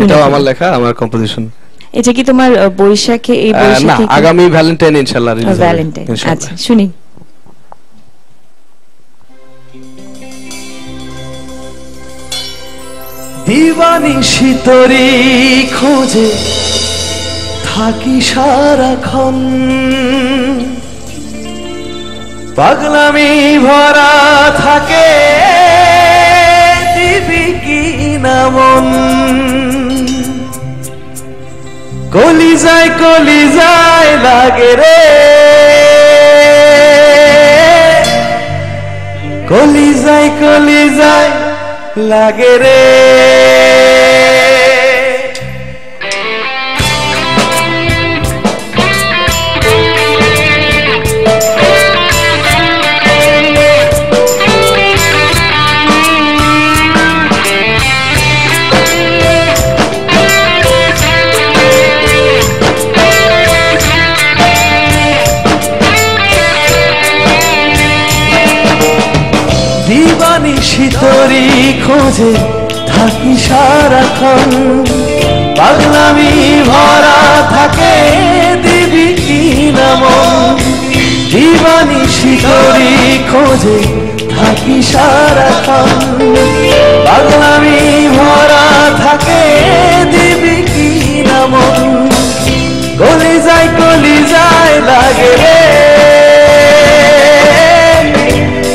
এটাও আমার লেখা, আমার কম্পোজিশন। এটা কি তোমার বৈশাখে এই বৈশাখে? না, আগামী ভ্যালেন্টাইন ইনশাআল্লাহ রিলিজ হবে। ভ্যালেন্টাইন, আচ্ছা শুনি। দিবানিশি তোরি খোঁজে থাকি সারাক্ষণ, পাগলামি ভরা থাকে দিবি কি না মন। কলিজায় লাগে রে, কলিজায় লাগে রে। দিবানিশি তোরি খোঁজে থাকি সারাক্ষণ, পাগলামি ভরা থাকে দিবি কি না মন। দিবানিশি তোরি খোঁজে থাকি সারাক্ষণ, পাগলামি ভরা থাকে দিবি কি না মন। কলিজায় লাগে রে,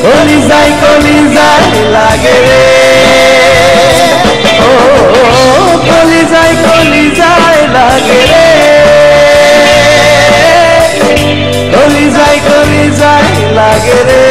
কলিজায় লাগে রে। ও কলিজায় লাগে রে, কলিজায় লাগে রে।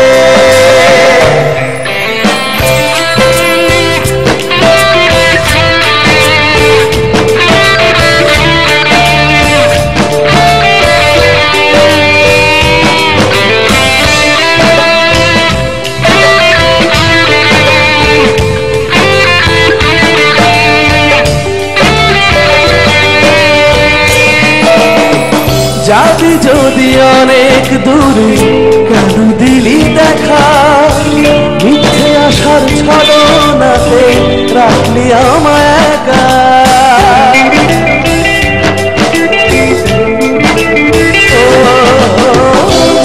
যাবি যদি অনেক দূরে কেন দিলি দেখা, মিথ্যে আশার ছলনাতে রাখলি আমায় একা।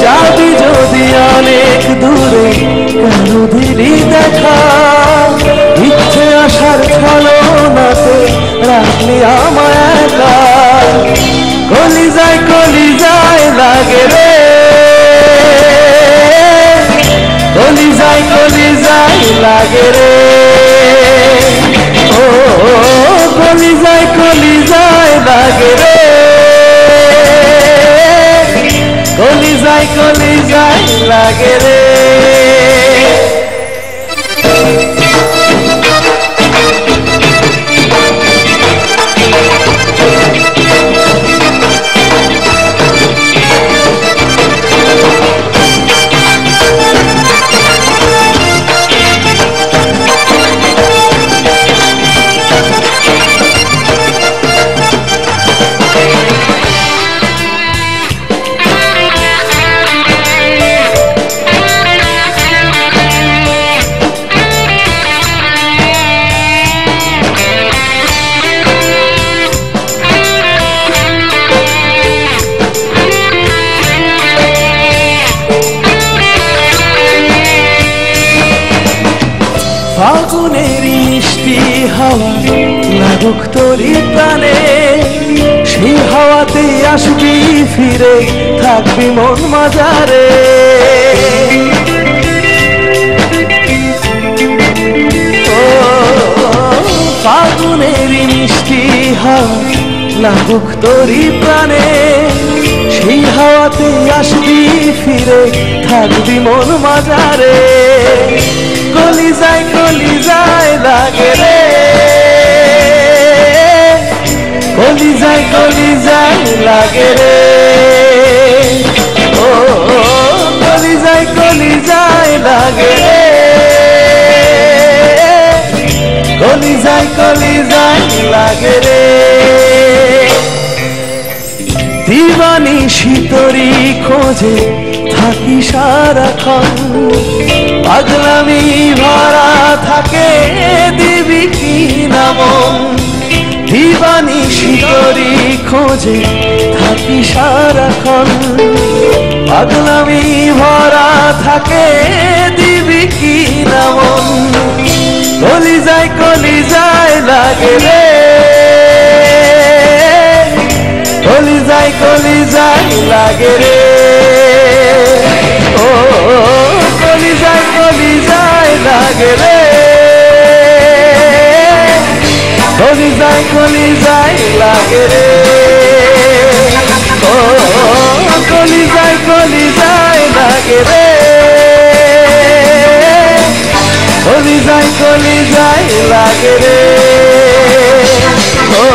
যাবি যদি অনেক দূরে কেন দিলি দেখা, মিথ্যে আশার ছলনাতে রাখলি আমায় একা। কলিজায় লাগে রে, কলিজায় লাগে রে। ও কলিজায় লাগে রে, কলিজায় লাগে রে। ফাগুনের মিষ্টি হাওয়া লাগুক তোরি প্রাণে, সেই হাওয়াতে আসবি ফিরে থাকবি মন মাজারে। ও ফাগুনের মিষ্টি হাওয়া লাগুক তোরি প্রাণে, সেই হাওয়াতে আসবি ফিরে থাকবি মন মাজারে। কলিজায় লাগে রে, কলিজায় লাগে রে। ও কলিজায় লাগে রে, কলিজায় লাগে রে। দিবানিশি তোরি খোঁজে থাকি সারাক্ষণ, পাগলামি ভরা থাকে দিবি কি না মন। তোরই খোঁজে থাকি সারাক্ষণ, পাগলামি ভরা থাকে দিবি কি না মন, কলিজায় লাগে রে, কলিজায় লাগে রে, ও কলিজায় লাগে রে, কলিজায় লাগে রে, ও কলিজায় লাগে রে, কলিজায় লাগে রে, ও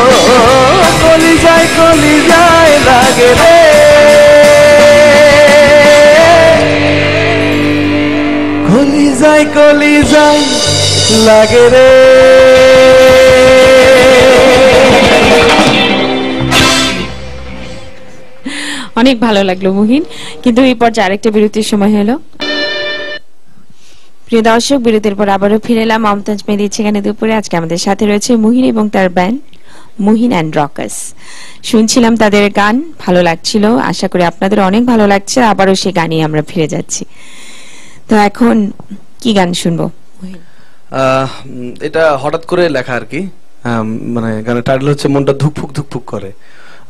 কলিজায় লাগে রে, কলিজায় লাগে রে। অনেক ভালো লাগলো মুহিন, কিন্তু এই পর্যায়ে আরেকটা বিরতির সময় হলো। প্রিয় দর্শক, বিরতির পর আবারও ফিরে এলাম মমতাজ মেহেদী ঠিকানা দুপুরে। আজকে আমাদের সাথে রয়েছে মুহিন এবং তার ব্যান্ড মুহিন অ্যান্ড রকার্স। শুনছিলাম তাদের গান, ভালো লাগছিল, আশা করি আপনাদের অনেক ভালো লাগছে। আবারও সেই গানই আমরা ফিরে যাচ্ছি। তো এখন কি গান শুনবো? এটা হঠাৎ করে লেখা আর কি, মানে গানের টাইটেল হচ্ছে মনটা ধুকফুক ধুকফুক করে।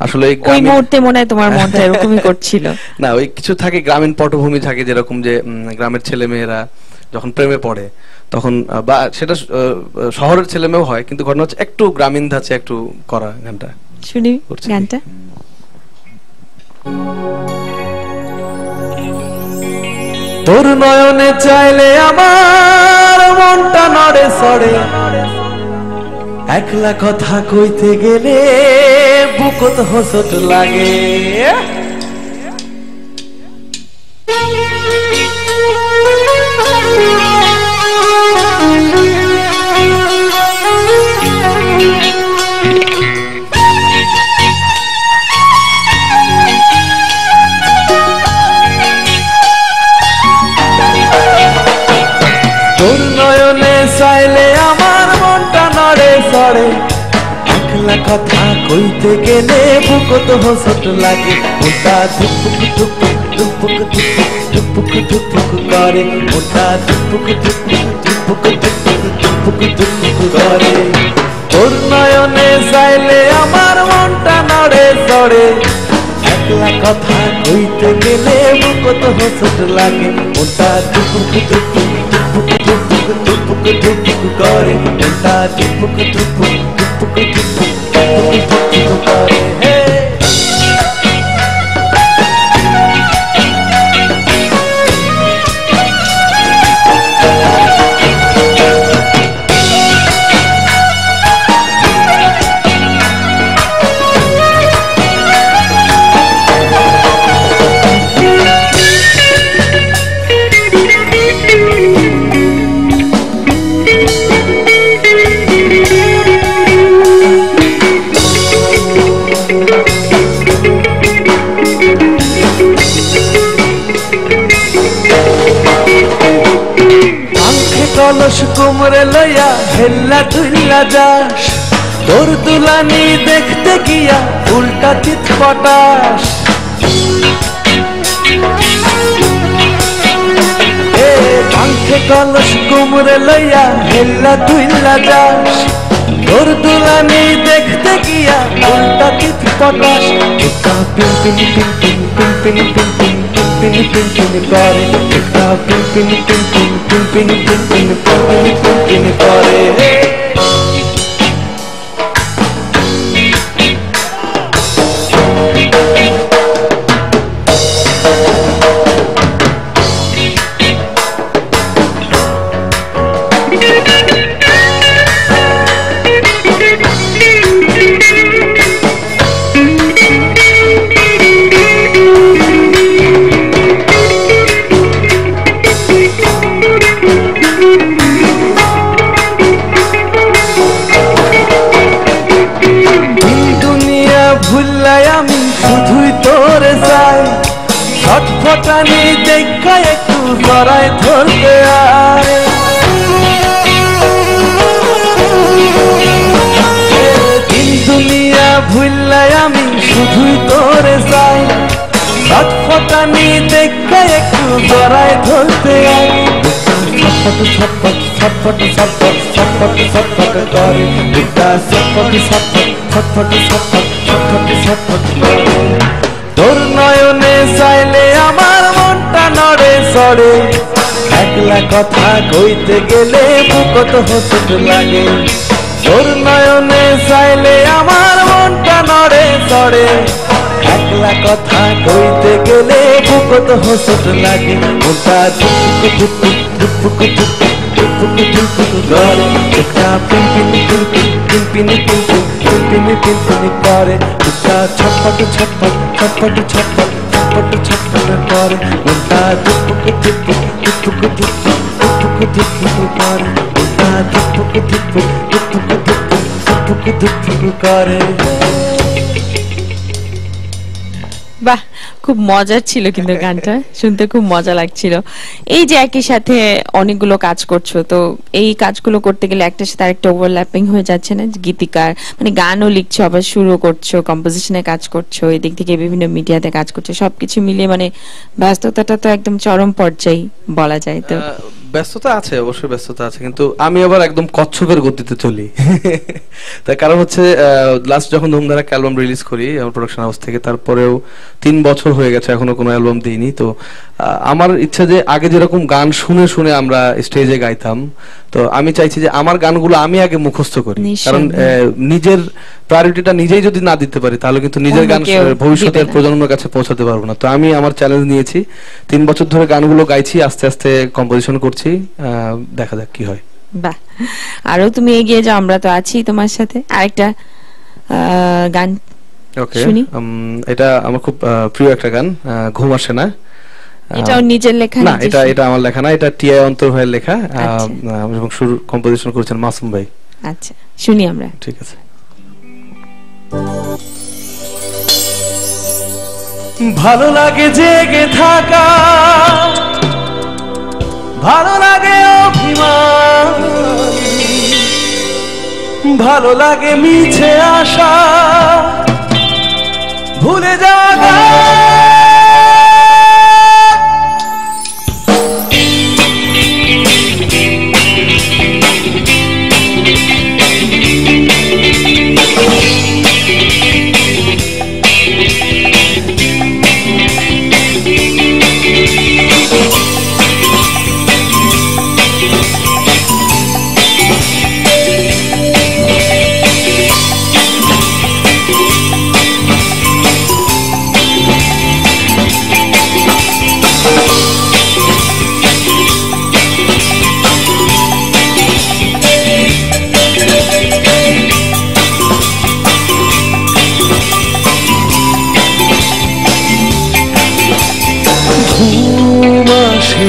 আসলে ওই মুহূর্তে মনে হয় তোমার মনটা এরকমই করছিল। না, ওই কিছু থাকে, গ্রামীণ পটভূমি থাকে, যেরকম যে গ্রামের ছেলে মেয়েরা যখন প্রেমে পড়ে তখন, বা সেটা শহরের ছেলে মেয়েও হয়, কিন্তু ঘটনা হচ্ছে একটু গ্রামীণ ধাঁচে একটু করা। গানটা শুনি, গানটা। তোর নয়নে চাইলে আমার মনটা নড়ে সড়ে, একলা কথা কইতে গেলে বুকত হসট লাগে, তোর নয়নে চাইলে আমার মনটা নড়ে সড়ে, একলা কথা কইতে গেলে বুকত হসট লাগে, ওটা ধুপুক ধুপুক ধুপুক ধুপুক ধুপুক করে, ওটা ধুপুক ধুপুক ধুপুক ধুপুক ধুপুক করে। তোর নয়নে চাইলে আমার মনটা নড়ে সড়ে, একলা কথা কইতে গেলে বুকত হসট লাগে, ওটা ধুপুক ধুপুক ধুপুক ধুপুক ধুপুক ধুপুক করে, ওটা ধুপুক ধুপুক ধুপুক ধুপুক ধুপুক করে। কলস কুমরে লইয়া হেল্লা তুল্লা যাস, তোর দুলানি দেখতে গিয়া উল্টা চিত পটাস, পাঙ্খে কলস কুমরে লইয়া হেল্লা তুল্লা যাস, তোর দুলানি দেখতে গিয়া উল্টা চিত পটাস, পিন পিন পিন পিন পিন পিন পিন পিন পিন পিন করে, পিন পিন পিন পিন পিন পিন পিন পিন পিন করে। ভুললাই আমি শুধুই তোরে চাই, ছটফটানি দেখা একটু জড়াই ধরতে আয়, দিন দুনিয়া ভুললাই আমি শুধুই তোরে চাই ছটফটানি দেখে একটু জড়ায় ধরতে আই ছটফট ছটফট ছটফট ছটফট ছটফট ছটফট করে বুকটা ছটফট ছটফট ছটফট ছটফট ছটফট ছটফট করে তোর নয়নে চাইলে আমার মনটা নড়ে চড়ে একলা কথা কইতে গেলে বুকত হোঁচট লাগে তোর নয়নে চাইলে আমার মনটা নড়ে চড়ে একলা কথা কইতে গেলে বুকত হোঁচট লাগে মনটা ধুপুক ধুপুক ধুপুক ধুপুক ধুপুক ধুপুক করে বুকটা পিনপিনি পিনপিনি পিনপিনি পিনপিনি পিনপিনি করে বুকটা ছটফট ছটফট ছটফট ছটফট ছটফট ছটফট করে মনটা ধুপুক ধুপুক ধুপুক ধুপুক ধুপুক ধুপুক করে মনটা ধুপুক ধুপুক ধুপুক ধুপুক ধুপুক ধুপুক করে। বাহ, খুব মজার ছিল কিন্তু গানটা শুনতে খুব মজা লাগছিল। এই যে একই সাথে অনেকগুলো কাজ করছো, তো এই কাজগুলো করতে গেলে একটার সাথে আরেকটা ওভারল্যাপিং হয়ে যাচ্ছে না? গীতিকার মানে গানও লিখছো, আবার সুরও করছো, কম্পোজিশনে কাজ করছো, এদিক থেকে বিভিন্ন মিডিয়াতে কাজ করছো, সবকিছু মিলিয়ে মানে ব্যস্ততাটা তো একদম চরম পর্যায়ে বলা যায়। তো ব্যস্ততা আছে, অবশ্যই ব্যস্ততা আছে, কিন্তু আমি আবার একদম কচ্ছপের গতিতে চলি। তার কারণ হচ্ছে লাস্ট যখন ধুমধারা অ্যালবাম রিলিজ করি আমার প্রোডাকশন হাউস থেকে, তারপরেও 3 বছর হয়ে গেছে এখনো কোনো অ্যালবাম দিইনি। তো আমার ইচ্ছা যে আগে যেরকম গান শুনে শুনে আমরা স্টেজে গাইতাম, তো আমি চাইছি যে আমার গানগুলো আমি আগে মুখস্থ করি, কারণ নিজের প্রায়োরিটিটা নিজেই যদি না দিতে পারি তাহলে কিন্তু নিজের গান ভবিষ্যতের প্রজন্মের কাছে পৌঁছাতে পারবো না। তো আমি আমার চ্যালেঞ্জ নিয়েছি, 3 বছর ধরে গানগুলো গাইছি, আস্তে আস্তে কম্পোজিশন করছি, দেখা যাক কি হয়। বাহ, আরো তুমি এগিয়ে যাও, আমরা তো আছি তোমার সাথে। আরেকটা গান ওকে, এটা আমার খুব প্রিয় একটা গান, ঘুম আসে না। এটাও নিজের লেখা? না, এটা আমার লেখা না, এটা টিআই অন্তর ভাইয়ের লেখা, এবং সুর কম্পোজিশন করেছেন মাসুম ভাই। আচ্ছা, শুনি আমরা। ঠিক আছে। ভালো লাগে জেগে থাকা, ভালো লাগে অভিমান, ভালো লাগে মিছে আশা, ভুলে যাওয়া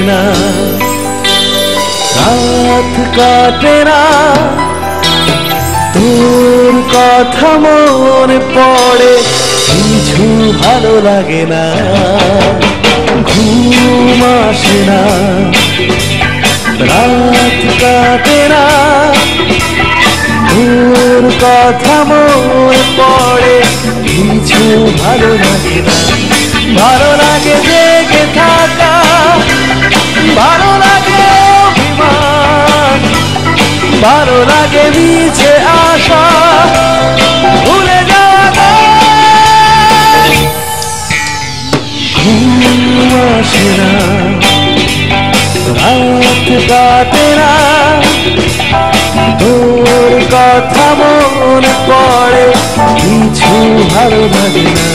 না, রাত কাটে না, তোর কথা মনে পড়ে, কিছু ভালো লাগে না, ঘুম আসে না, রাত কাটে না, তোর কথা মনে পড়ে, কিছু ভালো লাগে না। ভালো লাগে জেগে থাকা, ভালো লাগে অভিমান, ভালো লাগে মিছে আশা, ভুলে যাওয়া ঘুম আসে না, রাত কাটে না, তোর কথা মনে পড়ে, কিছু ভালো লাগে না।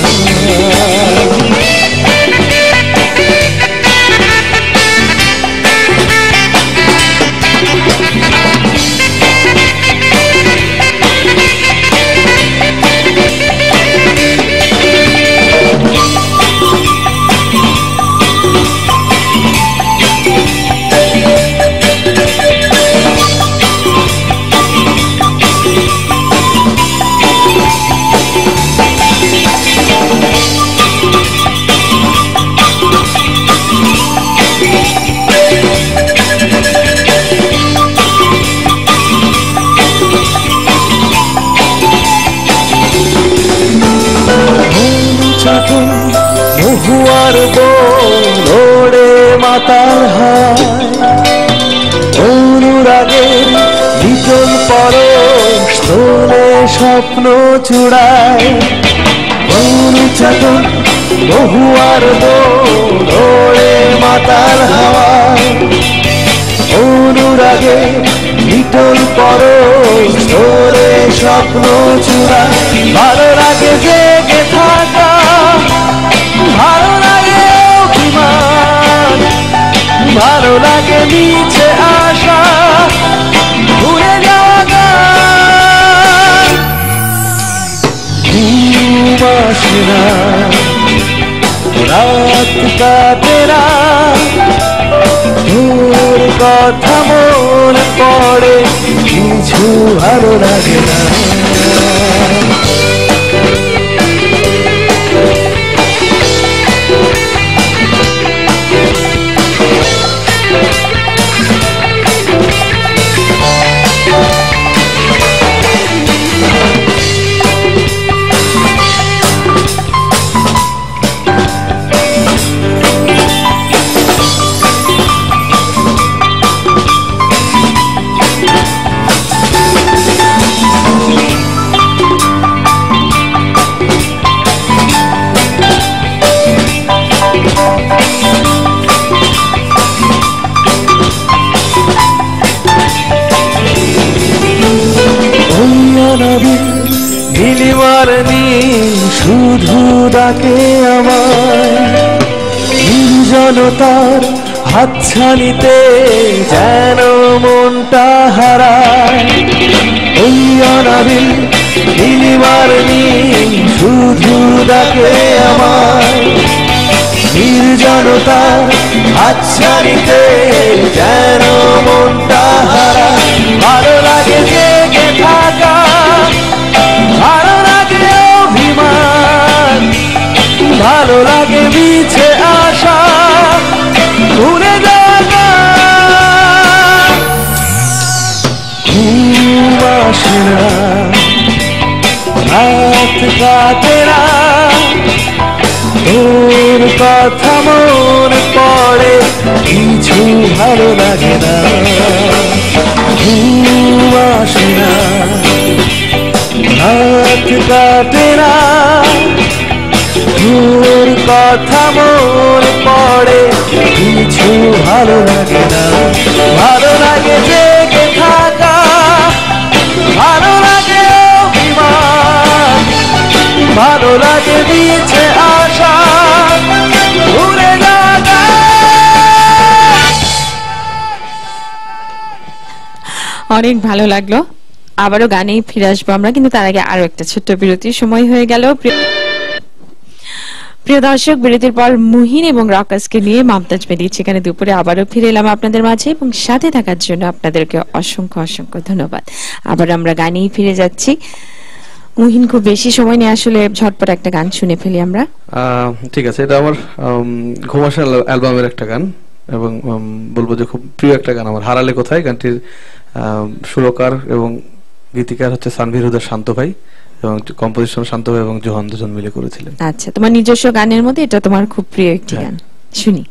আর বড়ে মাতার হায় অনুরাগের বিচল পরশ তোলে স্বপ্ন চূড়ায় অনুচাতন বহু আর বড়ে মাতার হাওয়ায় অনুরাগের বিচল পরশ তোলে স্বপ্ন চূড়ায় ভালো লাগে জেগে থাকা ভালো লাগে অভিমান ভালো লাগে নিচে আসা ভুলে যাওয়া গান ঘুম আসে না রাত কাটে না তোর কথা মনে পড়ে কিছু ভালো লাগে না শুধু ডাকে আমায় নির্জনতার হাতছানিতে যেন মনটা হারায় ওই অনাবিল নীলিমার নীল শুধু ডাকে আমায় নির্জনতার হাতছানিতে যেন মনটা হারায় ভালো লাগে জেগে থাকা ভালো লাগে অভিমান ভালো লাগে মিছে আশা ভুলে যাওয়া ঘুম আসে না রাত কাটে না তোর কথা মনে পড়ে কিছু ভালো লাগে না ঘুম আসে না রাত কাটে না তোর কথা মনে পড়ে কিছু ভালো লাগে না ভালো লাগে জেগে থাকা ভালো লাগে অভিমান ভালো লাগে মিছে আশা ভুলে যাওয়া অনেক ভালো লাগলো আবারও গানে ফিরে আসবো আমরা কিন্তু তার আগে আরো একটা ছোট্ট বিরতির সময় হয়ে গেল প্রিয় দর্শক বিরতির পর মুহিন এবং রকাসকে নিয়ে মমতাজ মেদির সেখানে দুপুরে আবারও ফিরে এলাম আপনাদের মাঝে এবং সাথে থাকার জন্য আপনাদেরকে অসংখ্য অসংখ্য ধন্যবাদ আবার আমরা গানেই ফিরে যাচ্ছি মুহিন খুব বেশি সময় নিয়ে আসলে ঝটপট একটা গান শুনে ফেলি আমরা ঠিক আছে এটা আমার ঘুমাশা অ্যালবামের একটা গান এবং বলবো যে খুব প্রিয় একটা গান আমার হারালে কোথায় গানটির সুরকার এবং গীতিকার হচ্ছে সানভীর হুদার শান্ত ভাই এবং কম্পোজিশন শান্ত ভাই এবং জোহান দুজন মিলে করেছিলেন আচ্ছা তোমার নিজস্ব গানের মধ্যে এটা তোমার খুব প্রিয় একটি গান শুনি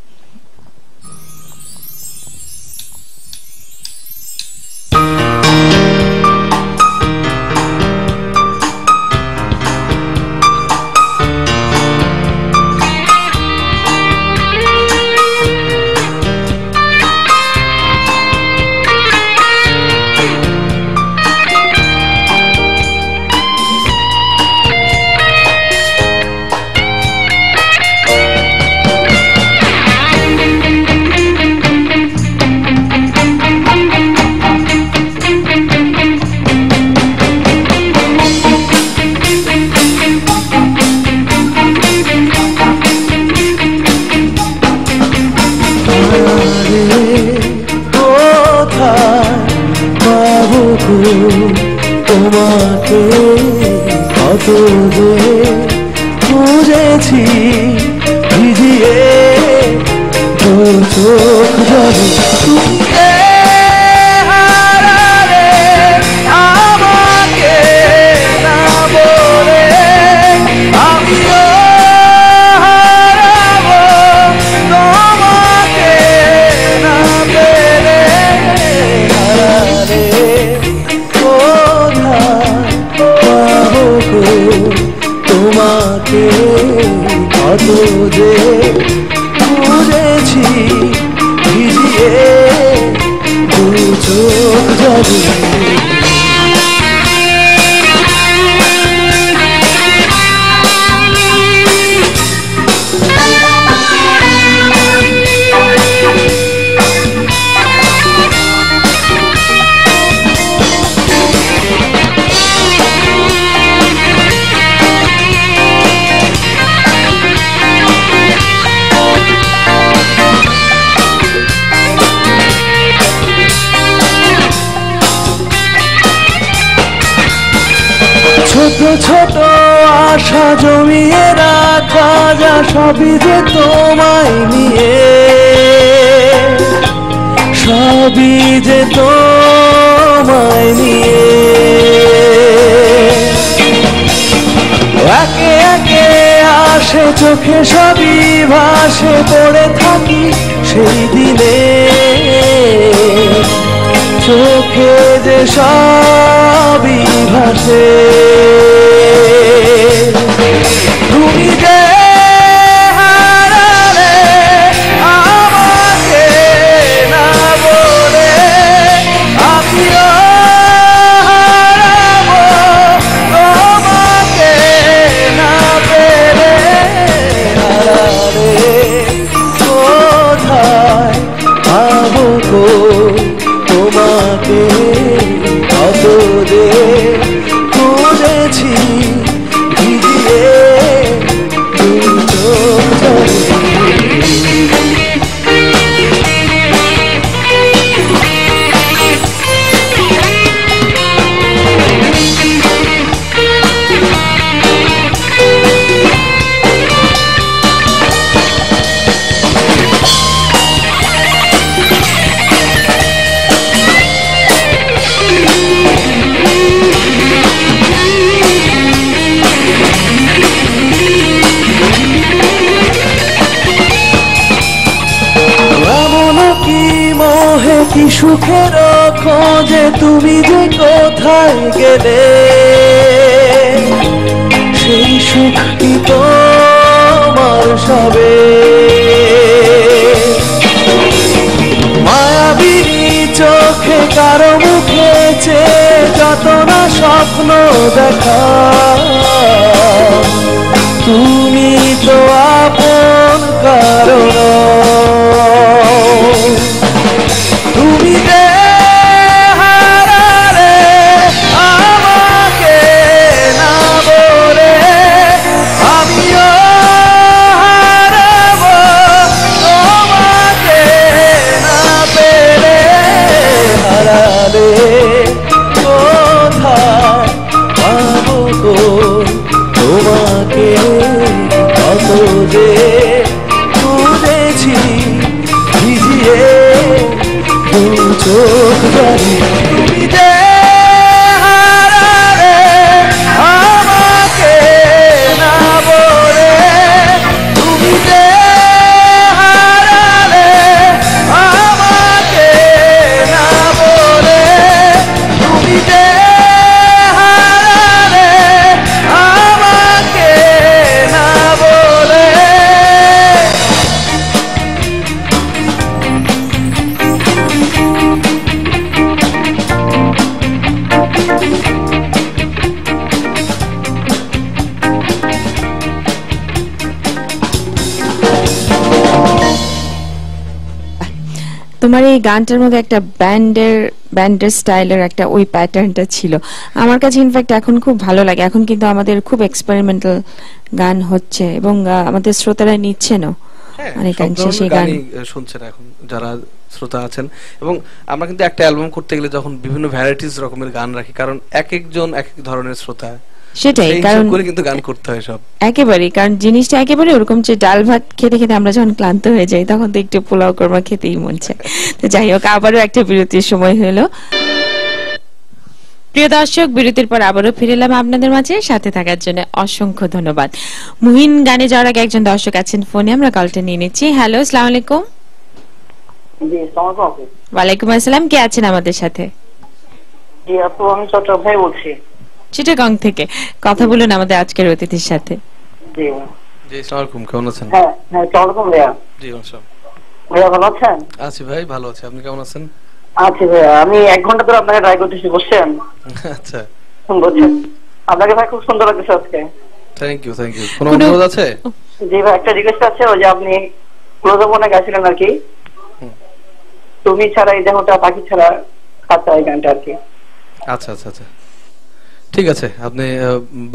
তোমাকে কত যে খুঁজেছি ভিজিয়ে দু চোখ জলে তুমি হারালে আমাকে না বলে আমিও হারাবো যে বুঝেছি ভিজিয়ে দু চোখ জলে ছোট ছোট আশা জমিয়ে রাখা যা সবই যে তোমায় নিয়ে সবই যে তোমায় নিয়ে একে একে আসে চোখে সবই ভাসে পড়ে থাকি সেই দিনে চোখে যে সবই ভাসে তুমি যে হারালে আমাকে না বলে আমিও হারাবো তোমাকে না পেলে হারালে কোথায় পাবো গো তোমাকে কত যে খুঁজেছি ভিজিয়ে দু চোখ জলে কি সুখের খোঁজে তুমি যে কোথায় গেলে সেই সুখ কি তোমার সবে মায়াবিনী চোখে কারো মুখে চেয়ে যত না স্বপ্ন দেখা তুমি তো আপন কারণ তুমি যে হারালে আমাকে না বলে আমিও হারাবো তোমাকে না পেলে হারালে কোথায় পাবো গো তোমাকে কত যে খুঁজেছি ভিজিয়ে দু চোখ জলে তুমি যে হারালে আমাকে না বলে তুমি যে হারালে আমাকে না বলে তুমি যে হারালে আমাকে না বলে তোমার এই গানটার মধ্যে একটা ব্যান্ডের স্টাইলের একটা ওই প্যাটার্নটা ছিল আমার কাছে ইনফ্যাক্ট এখন খুব ভালো লাগে এখন কিন্তু আমাদের খুব এক্সপেরিমেন্টাল গান হচ্ছে এবং আমাদের শ্রোতারা নিচ্ছেনও অনেকাংশে সেই গান শুনছেন এখন যারা শ্রোতা আছেন এবং আমরা কিন্তু একটা অ্যালবাম করতে গেলে যখন বিভিন্ন ভ্যারাইটিস রকমের গান রাখি কারণ এক একজন এক এক ধরনের শ্রোতা সেটাই কারণ করে কিন্তু গান করতে হয় সব একেবারে কারণ জিনিসটা একেবারে ওরকম যে ডাল ভাত খেতে খেতে আমরা যখন ক্লান্ত হয়ে যাই তখন তো একটু পোলাও কোরমা খেতেই মন চায় তো যাই হোক আবারও একটা বিরতির সময় হলো প্রিয় দর্শক বিরতির পর আবারও ফিরে এলাম আপনাদের মাঝে সাথে থাকার জন্য অসংখ্য ধন্যবাদ মুহিন গানে যাওয়ার আগে একজন দর্শক আছেন ফোনে আমরা কলটা নিয়ে নিচ্ছি হ্যালো আসসালামু আলাইকুম জি আসসালামু আলাইকুম ওয়ালাইকুম আসসালাম কে আছেন আমাদের সাথে জি আপু আমি চট্টগ্রাম থেকে বলছি চিটাগাং থেকে কথা বলুন আমাদের আজকের অতিথির সাথে জি জি আসসালামু আলাইকুম, কেমন আছেন? হ্যাঁ হ্যাঁ, সালামালাইকুম ভাইয়া। জি আসসালাম। ভাইয়া ভালো আছেন? আছি ভাই, ভালো আছি, আপনি কেমন আছেন? আছি ভাইয়া, আমি 1 ঘন্টা ধরে আপনাকে ট্রাই করতেছি, বুঝছেন? আচ্ছা, বুঝছেন, আপনাকে ভাই খুব সুন্দর লাগছে আজকে। Thank you thank you. কোনো অনুরোধ আছে? জি ভাই, একটা রিকোয়েস্ট আছে, ওই যে আপনি ক্লোজআপনে গাইছিলেন আর কি, তুমি ছাড়া এই দেহটা পাখি ছাড়া খাঁচা, এই গানটা আর কি। আচ্ছা আচ্ছা আচ্ছা, ঠিক আছে, আপনি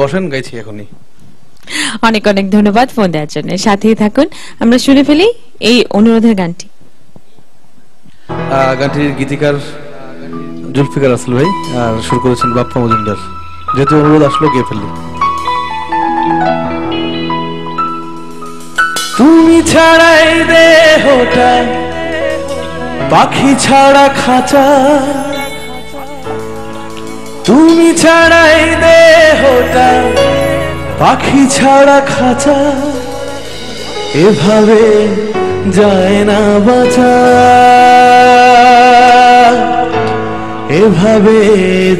বসেন, গাইছি এখনই। অনেক অনেক ধন্যবাদ ফোন দেওয়ার জন্য। সাথেই থাকুন, আমরা শুনে ফেলি এই অনুরোধের গানটি। গানটির গীতিকার জুলফিকার আসল ভাই, আর শুরু করেছেন বাপ্পা মজুমদার। যেহেতু অনুরোধ আসলো, গিয়ে ফেললি। তুমি ছাড়া এই দেহটা পাখি ছাড়া খাঁচা, তুমি ছাড়া এই দেহটা পাখি ছাড়া খাঁচা, এভাবে যায় না বাঁচা, এভাবে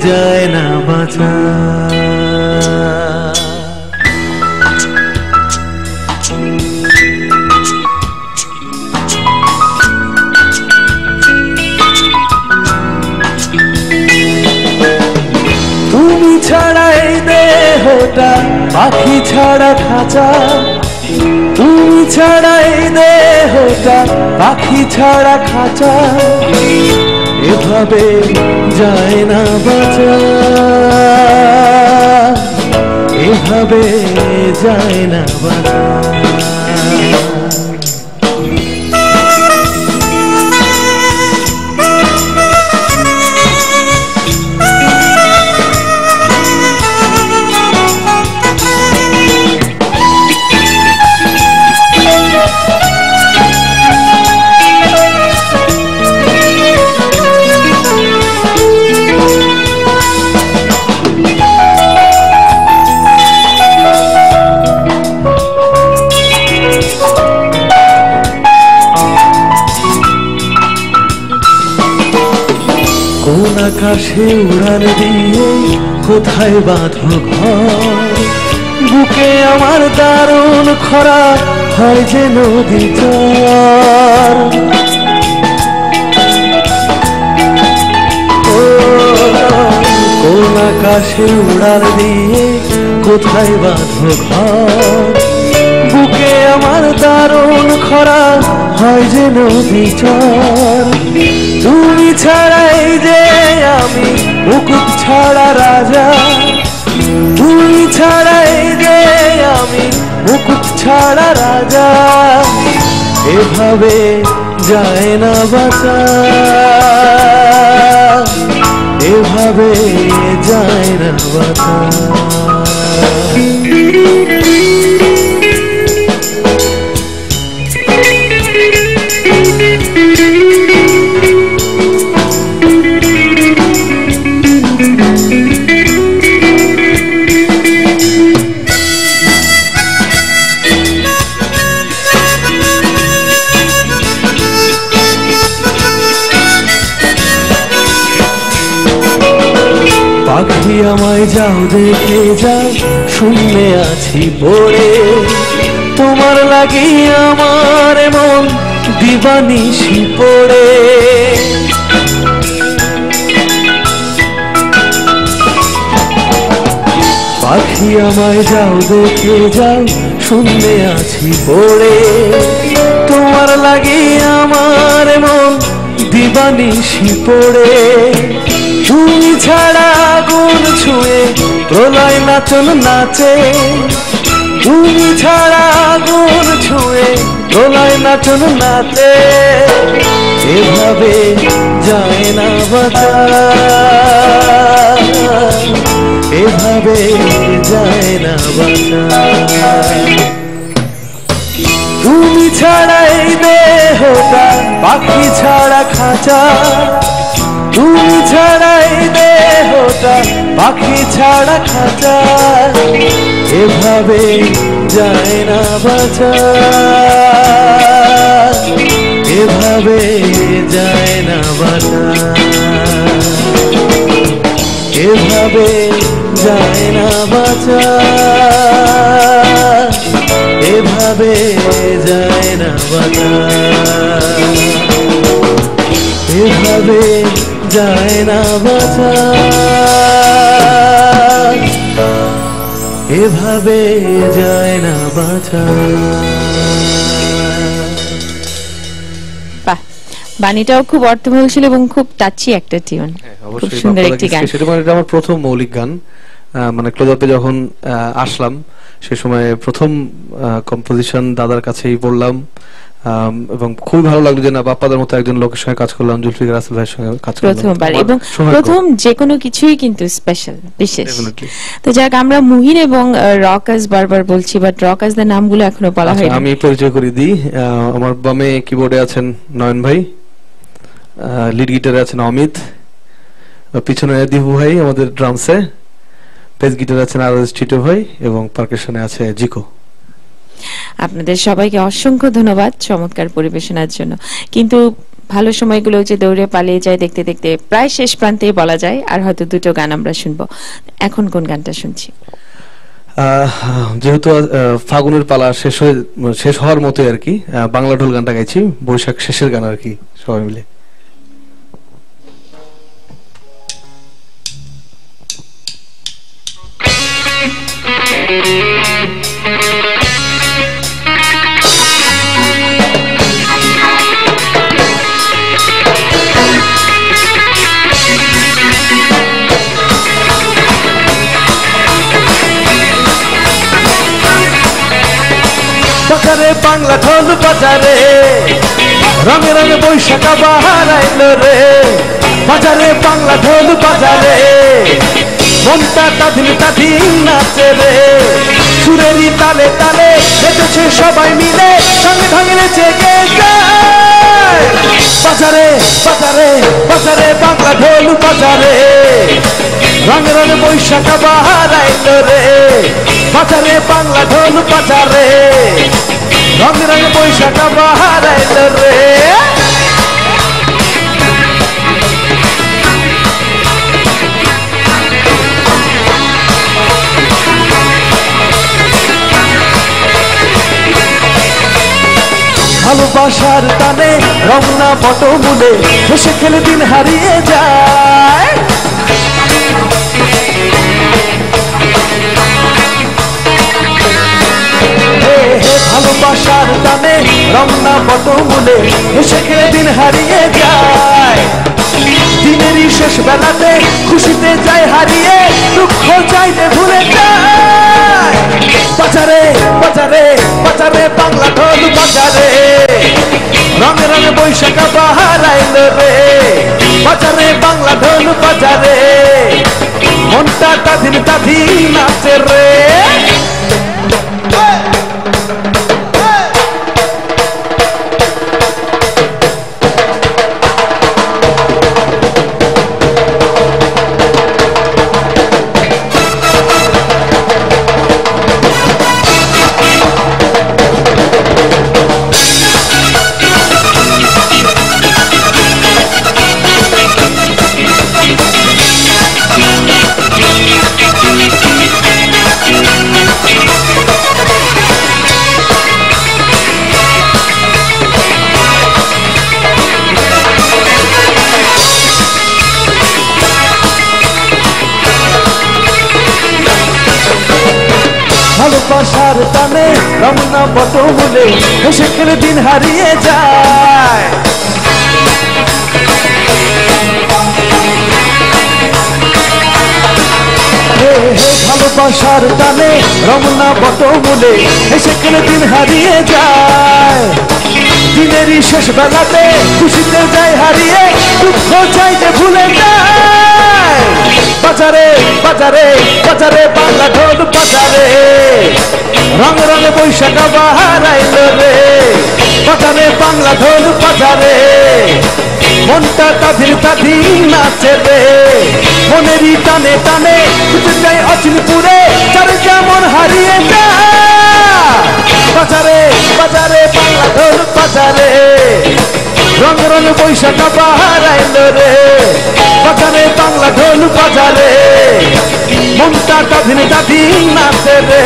যায় না বাঁচা। তুমি ছাড়া এই দেহটা পাখি ছাড়া খাঁচা, তুমি ছাড়া এই দেহটা পাখি ছাড়া খাঁচা, এভাবে যায় না বাঁচা, এভাবে যায় না বাঁচা। কোন আকাশে উড়ান দিয়ে কোথায় বাঁধো ঘর, বুকে আমার দারুণ খরা হয় যে নদী চর। কোন আকাশে উড়ান দিয়ে কোথায় বাঁধো ঘর, বুকে আমার দারুণ খরা হয় যে নদী চর। তুমি ছাড়াই যে আমি মুকুট ছাড়া রাজা, তুমি ছাড়াই যে আমি মুকুট ছাড়া রাজা, এভাবে যায় না বাঁচা, এভাবে যায় না বাঁচা। পাখি আমায় যাও দেখে যাও, শূন্যে আছি পড়ে, তোমার লাগি আমার মন দিবানিশি পড়ে। পাখি আমায় যাও দেখে যাও, শূন্যে আছি পড়ে, তোমার লাগি আমার মন দিবানিশি পড়ে। তুমি ছাড়া আগুন ছুঁয়ে প্রলয় নাচন নাচে, তুমি ছাড়া আগুন ছুঁয়ে প্রলয় নাচন নাচে, এভাবে যায় না বাঁচা, এভাবে যায় না বাঁচা। তুমি ছাড়া এই দেহটা পাখি ছাড়া খাঁচা, তুমি ছাড়া এই দেহটা পাখি ছাড়া খাঁচা, এভাবে যায় না বাঁচা, এভাবে যায় না বাঁচা, এভাবে যায় না বাঁচা, এভাবে এভাবে যায় না বাঁচা, এভাবে যায় না বাঁচা, এভাবে যায় না বাঁচা। বাহ, বাণীটাও খুব অর্থবহুল ছিল এবং খুব টাচি একটা টিউন, খুব সুন্দর একটি গান। সেটা মানে এটা আমার প্রথম মৌলিক গান, মানে ক্লোজ আপে যখন আসলাম সে সময় প্রথম কম্পোজিশন দাদার কাছেই পড়লাম, এবং খুবই ভালো লাগলো যে না বাপ্পাদের মতো একজন লোকের সঙ্গে কাজ করলাম, জুলফিকার রাসেল ভাইয়ের সঙ্গে কাজ করলাম প্রথমবার, এবং প্রথম যে কোনো কিছুই কিন্তু স্পেশাল, বিশেষ। Definitely. তো যাক, আমরা মুহিন এবং রকাস বারবার বলছি, বাট রকাসদের নামগুলো এখনো বলা আচ্ছা, হয়নি। আমি পরিচয় করে দিই। আমার বামে কিবোর্ডে আছেন নয়ন ভাই, লিড গিটারে আছেন অমিত, পিছনে দীপু ভাই আমাদের ড্রামসে, বেস গিটারে আছেন আরজ টিটো ভাই, এবং পারকাশনে আছে জিকো। আপনাদের সবাইকে অসংখ্য ধন্যবাদ চমৎকার পরিবেশনার জন্য। কিন্তু ভালো সময়গুলো যে দৌড়ে পালিয়ে যায়, দেখতে দেখতে প্রায় শেষ প্রান্তেই বলা যায়, আর হয়তো দুটো গান আমরা শুনবো। এখন কোন গানটা শুনছি? যেহেতু ফাগুনের পালা শেষ হওয়ার মতোই আর কি, বাংলা ঢোল গানটা গাইছি, বৈশাখ শেষের গান আর কি, সবাই মিলে। বাজারে বাংলা ঢোল বাজারে, রঙে রঙে বৈশাখ বাহার আইলো রে। বাজারে বাংলা ঢোল বাজারে, মনটা তাধিন তাধিন নাচে রে। সুরেরই তালে তালে নেচেছে সবাই মিলে, সঙ্গে ঢঙে নেচে গে যায়। বাজারে বাজারে বাজারে বাংলা ঢোল বাজারে, রঙে রঙে বৈশাখ বাহার আইলো রে। বাজারে বাংলা ঢোল বাজারে, রঙে রঙে বৈশাখ বাহার আইলো রে। ভালোবাসার টানে রমনা পটমূলে হেসে খেলে দিন হারিয়ে যায়। ভালোবাসার টানে রমনা পটমূলে হেসে খেলে দিন হারিয়ে যায়। দিনেরই শেষ বেলাতে খুশিতে যায় হারিয়ে, দুঃখ চাইতে ভুলে যায়। বাজারে বাজারে বাজারে বাংলা ঢোল বাজারে, রঙে রঙে বৈশাখ বাহার আইলো রে। বাজারে বাংলা ঢোল বাজারে, মনটা তাধিন তাধিন নাচে রে। ভালোবাসার টানে রমনা পটমূলে হেসে খেলে দিন হারিয়ে যায়। ভালোবাসার টানে রমনা পটমূলে হেসে খেলে দিন হারিয়ে যায়। দিনেরই শেষ বেলাতে খুশিতে যায় হারিয়ে, দুঃখ চাইতে ভুলে যায়। বাজারে বাজারে বাজারে বাংলা ঢোল বাজারে, রঙে রঙে বৈশাখ বাহার আইলো রে। বাজারে বাংলা ঢোল বাজারে, মনটা তাধিন তাধিন নাচে রে। মনেরই টানে টানে খুঁজে যায় অচিনপুরে, যারে যেমন হারিয়ে যায়। বাজারে বাজারে বাংলা ঢোল বাজারে, রঙে রঙে বৈশাখ বাহার আইলো রে। বাজারে বাংলা ঢোল বাজারে, মনটা তাধিন তাধিন নাচে রে।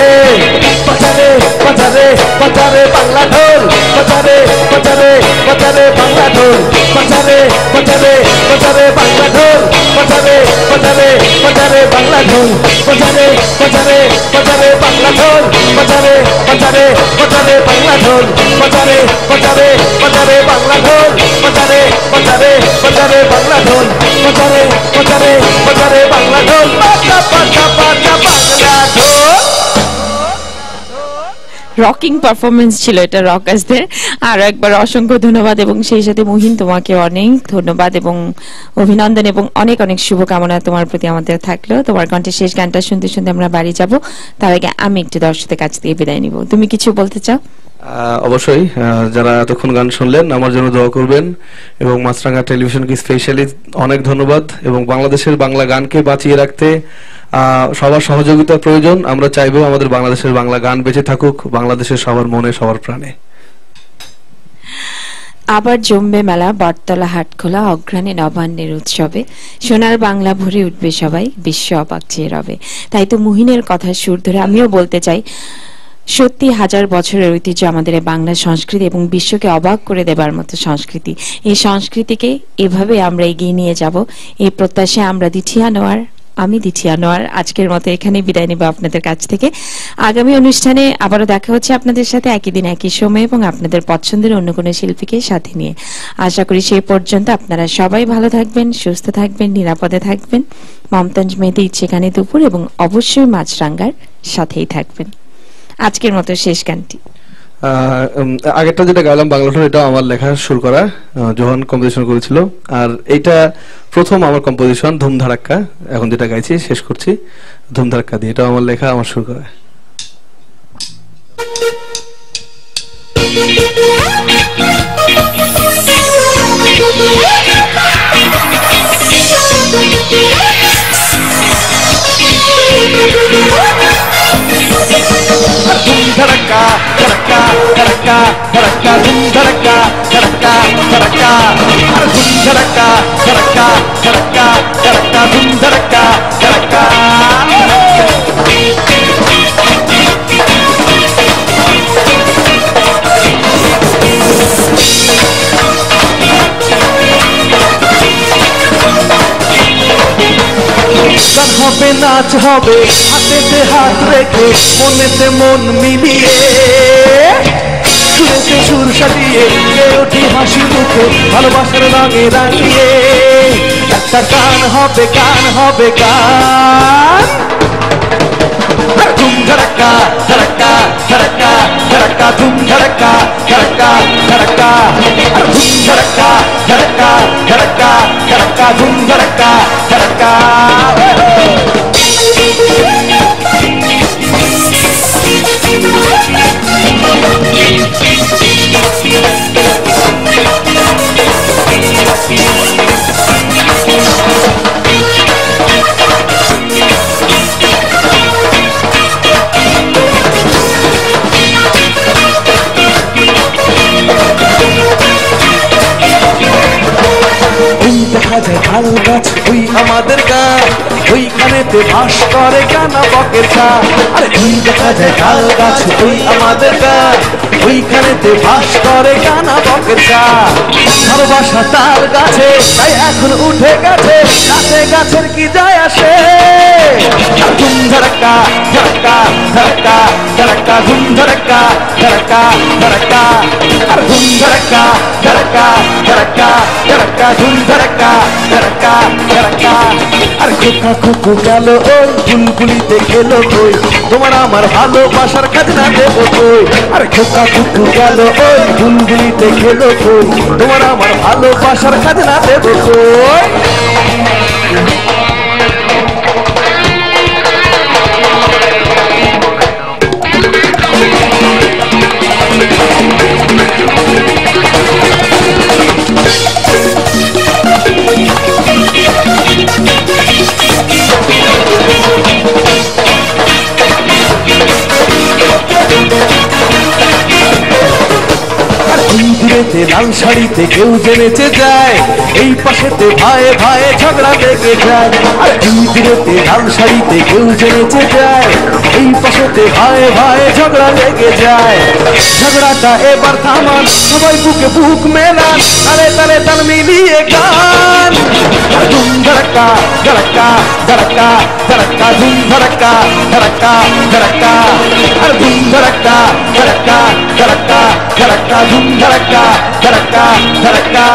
বাজারে বাজারে বাজারে বাংলা ঢোল বাজারে বাজারে বাজারে বাংলা ঢোল বাজারে বাজারে বাজারে বাংলা ঢোল বাজারে বাজারে বাজারে বাংলা ঢোল বাজারে বাজারে বাজারে বাংলা ঢোল বাজারে বাজারে বাজারে বাংলা ঢোল বাজারে বাজারে বাজারে বাংলা ঢোল বাজারে বাজারে বাজারে বাংলা ঢোল বাজারে বাজারে বাজারে বাংলা ঢোল বাজা বাজা বাজা বাংলা ঢোল। রকিং পারফরমেন্স ছিল এটা রকার্সদের। আরো একবার অসংখ্য ধন্যবাদ এবং সেই সাথে মুহিন তোমাকে অনেক ধন্যবাদ এবং অভিনন্দন এবং অনেক অনেক শুভকামনা তোমার প্রতি আমাদের থাকলো। তোমার কণ্ঠে শেষ গানটা শুনতে শুনতে আমরা বাড়ি যাব, তার আগে আমি একটু দর্শকদের কাছ থেকে বিদায় নিব। তুমি কিছু বলতে চাও? অবশ্যই যারা এতক্ষণ গান শুনলেন আমার জন্য দোয়া করবেন এবং মাছরাঙা টেলিভিশনকে স্পেশালি অনেক ধন্যবাদ। এবং বাংলাদেশের বাংলা গানকে বাঁচিয়ে রাখতে সবার সহযোগিতার প্রয়োজন। আমরা চাইবো আমাদের বাংলাদেশের বাংলা গান বেঁচে থাকুক বাংলাদেশের সবার মনে সবার প্রাণে। আবার জমবে মেলা, বটতলা হাটখোলা, অগ্রাণে নবান্নের উৎসবে, সোনার বাংলা ভরে উঠবে সবাই, বিশ্ব অবাক চেয়ে রবে। তাই তো মুহিনের কথা সুর ধরে আমিও বলতে চাই, সত্যি হাজার বছরের ঐতিহ্য আমাদের বাংলা সংস্কৃতি এবং বিশ্বকে অবাক করে দেবার মতো সংস্কৃতি। এই সংস্কৃতিকে এভাবে আমরা এগিয়ে নিয়ে যাব, এই প্রত্যাশায় আমরা আমি দিঠিয়া নোয়ার আজকের মতো এখানে বিদায় নেব আপনাদের কাছ থেকে। আগামী অনুষ্ঠানে আবারও দেখা হচ্ছে আপনাদের সাথে একই দিন একই সময় এবং আপনাদের পছন্দের অন্য কোনো শিল্পীকে সাথে নিয়ে। আশা করি সেই পর্যন্ত আপনারা সবাই ভালো থাকবেন, সুস্থ থাকবেন, নিরাপদে থাকবেন। মমতাজ মেহেদী সেখানে দুপুর এবং অবশ্যই মাছরাঙ্গার সাথেই থাকবেন। আজকের মতো শেষ গানটি আগেরটা যেটা গাইলাম বাংলা ঢোল, এটা আমার লেখা সুর করা, জোহান কম্পোজিশন করেছিল। আর এইটা প্রথম আমার কম্পোজিশন ধুমধারাক্কা, এখন যেটা গাইছি শেষ করছি ধুমধারাক্কা দিয়ে, এটা আমার লেখা আমার সুর করা। धूम धड़का धड़का धड़का धड़का धूम धड़का धड़का धड़का धूम धड़का धड़का धड़का धड़का धूम धड़का धड़का। গান হবে নাচ হবে হাতেতে হাত রেখে মনেতে মন মিলিয়ে, সুরেতে সুর সাজিয়ে গে উঠি হাসি মুখে ভালোবাসার রঙে রাঙিয়ে। একটা গান হবে গান হবে গান, ধুম ধড়কা ধড়কা ধড়কা ধড়কা ধুম ধড়কা ধড়কা ধড়কা ধুম ধড়কা ধড়কা ধড়কা ধড়কা ধুম ধড়কা ধড়কা। দেখা যায় ঝাল গাছ ওই আমাদের গান, ওইখানেতে বাস করে কানা বকের চা। আরে ওই দেখা যায় ঝাল গাছ ওই আমাদের গান, ওইখানেতে বাস করে কানা বকের চা। ভালোবাসা তার গাছে তাই এখন উঠে গেছে, গাছে গাছের কি যায় আসে। ধুম ধড়কা ধড়কা ধড়কা ধড়কা ধুম ধড়কা ধড়কা ধড়কা আর ধুম ধড়কা ধড়কা ধড়কা ধড়কা ধুম ধড়কা ধড়কা ধড়কা। আর খোকা খোকো গেল ওই বুলবুলিতে খেলো কই, তোমার আমার ভালোবাসার খাজনা দেবো কই। আর খোকা খোকো গেল ওই বুলবুলিতে খেলো কই, তোমার আমার ভালোবাসার খাজনা দেবো কই। দিনেতে লাল শাড়িতে কেউ জেনেছে যায়, এই পাশেতে ভাইয়ে ভাইয়ে ঝগড়া লেগে যায়। আর এই দিনেতে লাল শাড়িতে কেউ জেনেছে যায়, এই পাশেতে ভাইয়ে ভাইয়ে ঝগড়া লেগে যায়। ঝগড়াটা এবার থামান, সবাই বুকে বুক মেলান, তালে তালে তাল মিলিয়ে গান। ধুম ধড়কা ধড়কা ধড়কা ধড়কা ধুম ধড়কা ধড়কা ধড়কা, আর ধুম ধড়কা ধড়কা ধড়কা ধড়কা ধুম ধড়কা ধড়কা ধড়কা।